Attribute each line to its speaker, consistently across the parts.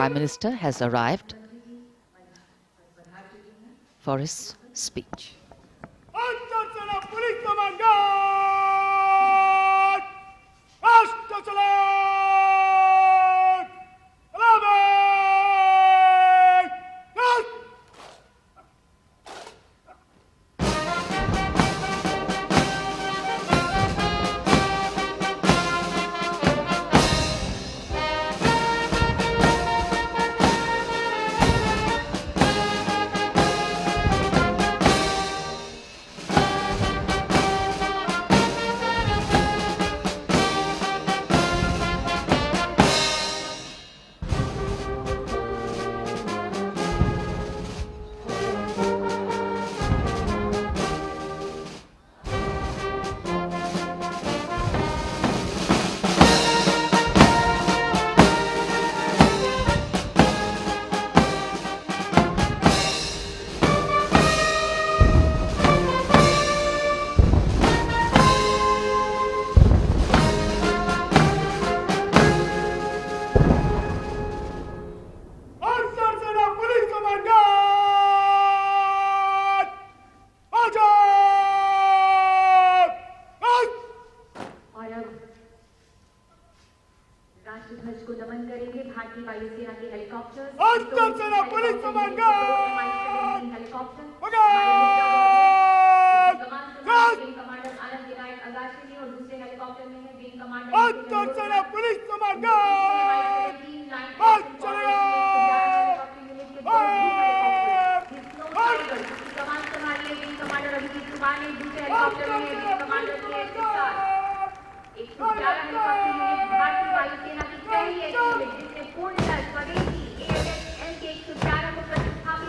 Speaker 1: Prime Minister has arrived for his speech.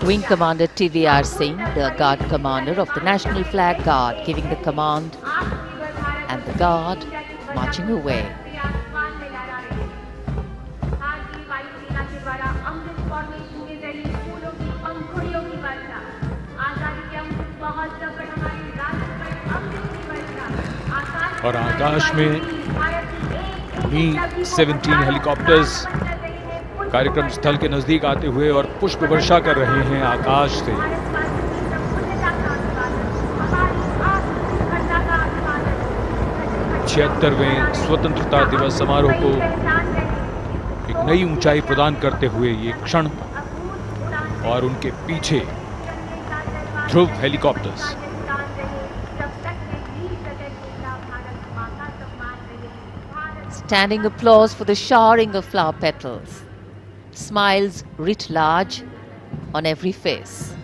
Speaker 1: Wing Commander TVR Singh, the Guard Commander of the National Flag Guard, giving the command, and the Guard marching away.
Speaker 2: और आकाश में Mi-17 helicopters कार्यक्रम स्थल के नजदीक आते हुए और पुष्प वर्षा कर रहे हैं आकाश से। 76वें स्वतंत्रता दिवस समारोह को एक नई ऊंचाई प्रदान करते हुए ये क्षण और उनके पीछे ध्रुव helicopters.
Speaker 1: Standing applause for the showering of flower petals. Smiles writ large on every face.